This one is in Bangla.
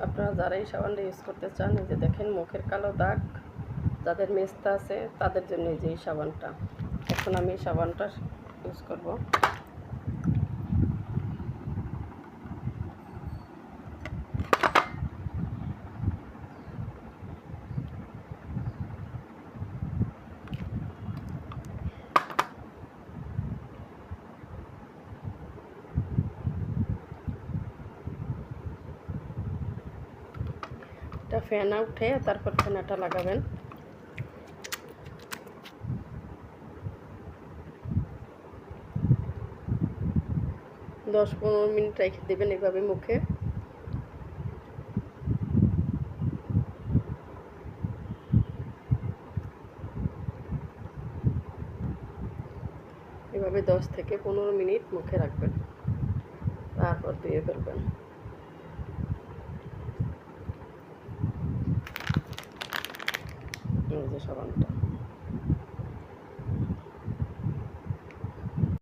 আপনারা যারা এই সাবানটা ইউজ করতে চান, এই যে দেখেন মুখের কালো দাগ যাদের মেস্তা আছে তাদের জন্য এই যে এই সাবানটা। এখন আমি এই সাবানটা ইউজ করব। এটা ফেনা উঠে তারপর ফেনাটা লাগাবেন। দশ 15 মিনিট রেখে দেবেন এভাবে মুখে। এভাবে 10 থেকে 15 মিনিট মুখে রাখবেন, তারপর ধুয়ে ফেলবেন। এই যে সাবানটা।